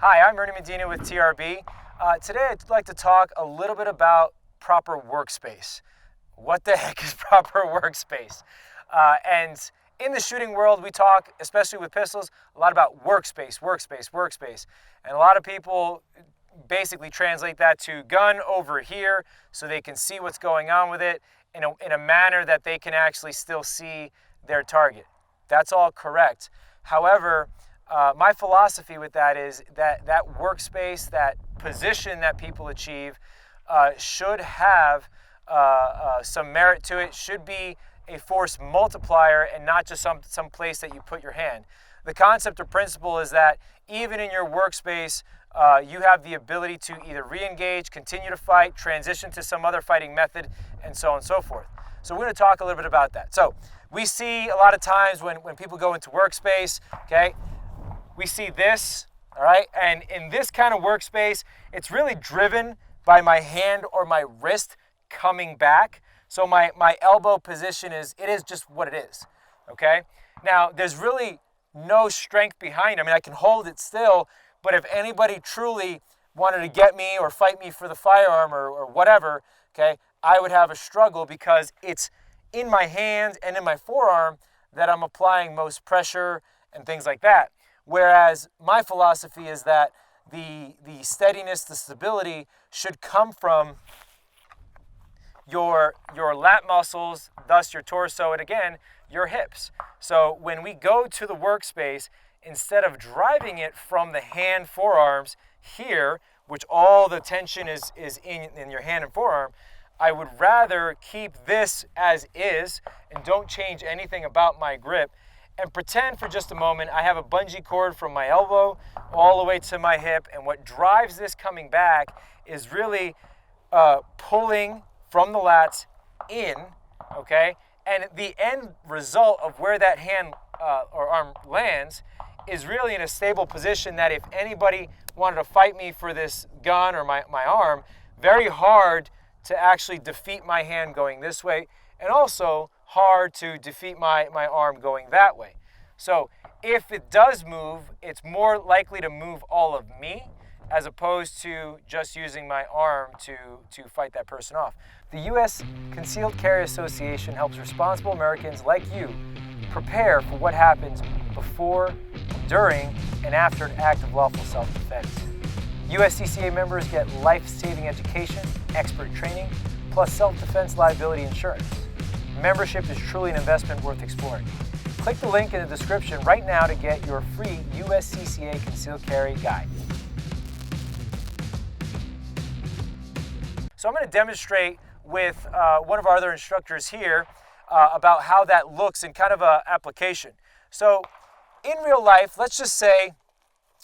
Hi, I'm Ernie Medina with TRB. Today I'd like to talk a little bit about proper workspace. What the heck is proper workspace? And in the shooting world, we talk, especially with pistols, a lot about workspace. And a lot of people basically translate that to gun over here so they can see what's going on with it in a manner that they can actually still see their target. That's all correct. However, my philosophy with that is that workspace, that position that people achieve, should have some merit to it, should be a force multiplier and not just some place that you put your hand. The concept or principle is that even in your workspace, you have the ability to either re-engage, continue to fight, transition to some other fighting method, and so on and so forth. So we're going to talk a little bit about that. So we see a lot of times when people go into workspace, okay, we see this, all right? And in this kind of workspace, it's really driven by my hand or my wrist coming back. So my elbow position is just what it is, okay? Now, there's really no strength behind it. I mean, I can hold it still, but if anybody truly wanted to get me or fight me for the firearm or whatever, okay, I would have a struggle because it's in my hand and in my forearm that I'm applying most pressure and things like that. Whereas my philosophy is that the steadiness, the stability should come from your lat muscles, thus your torso, and again, your hips. So when we go to the workspace, instead of driving it from the hand forearms here, which all the tension is in your hand and forearm, I would rather keep this as is and don't change anything about my grip and pretend for just a moment I have a bungee cord from my elbow all the way to my hip, and what drives this coming back is really pulling from the lats in, okay? And the end result of where that hand or arm lands is really in a stable position that if anybody wanted to fight me for this gun or my arm, very hard to actually defeat my hand going this way, and also hard to defeat my arm going that way. So if it does move, it's more likely to move all of me as opposed to just using my arm to fight that person off. The U.S. Concealed Carry Association helps responsible Americans like you prepare for what happens before, during, and after an act of lawful self-defense. USCCA members get life-saving education, expert training, plus self-defense liability insurance. Membership is truly an investment worth exploring. Click the link in the description right now to get your free USCCA Concealed Carry Guide. So I'm going to demonstrate with one of our other instructors here about how that looks in kind of an application. So in real life, let's just say,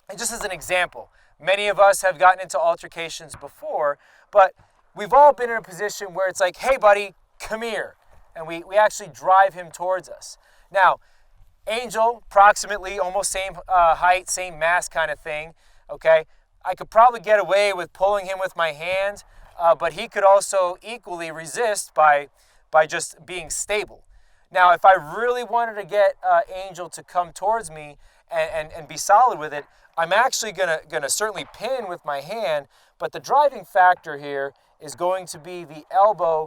and just as an example, many of us have gotten into altercations before, but we've all been in a position where it's like, hey buddy, come here. And we actually drive him towards us. Now, Angel, approximately almost same height, same mass kind of thing, okay? I could probably get away with pulling him with my hand, but he could also equally resist by just being stable. Now, if I really wanted to get Angel to come towards me and be solid with it, I'm actually gonna certainly pin with my hand, but the driving factor here is going to be the elbow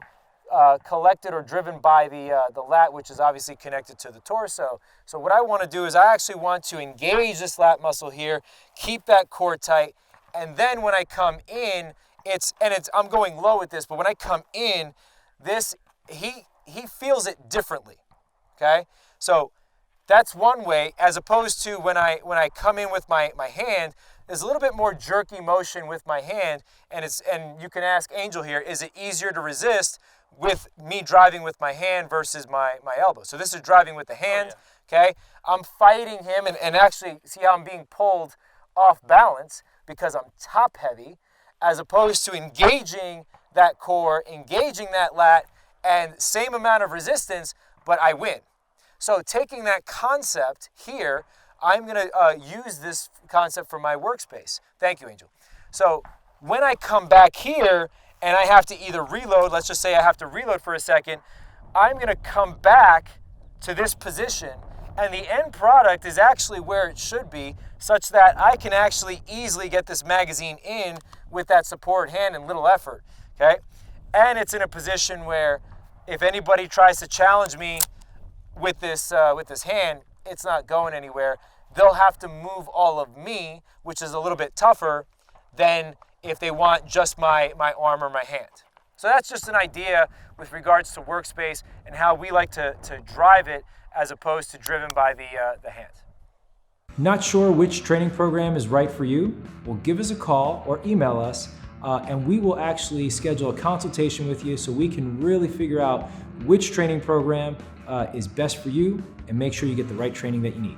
collected or driven by the lat, which is obviously connected to the torso. So what I want to do is I actually want to engage this lat muscle here, keep that core tight, and then when I come in, I'm going low with this, but when I come in, he feels it differently. Okay, so that's one way, as opposed to when I come in with my hand. There's a little bit more jerky motion with my hand, and you can ask Angel here, is it easier to resist with me driving with my hand versus my elbow? So this is driving with the hand, okay? I'm fighting him, and actually see how I'm being pulled off balance because I'm top heavy, as opposed to engaging that core, engaging that lat, and same amount of resistance, but I win. So taking that concept here, I'm going to use this concept for my workspace. Thank you, Angel. So when I come back here and I have to either reload, let's just say I have to reload for a second, I'm going to come back to this position And the end product is actually where it should be, such that I can actually easily get this magazine in with that support hand and little effort, okay? And it's in a position where if anybody tries to challenge me with this hand, it's not going anywhere. They'll have to move all of me, which is a little bit tougher than if they want just my arm or my hand. So that's just an idea with regards to Workspace and how we like to drive it as opposed to driven by the hand. Not sure which training program is right for you? Well, give us a call or email us and we will actually schedule a consultation with you so we can really figure out which training program is best for you and make sure you get the right training that you need.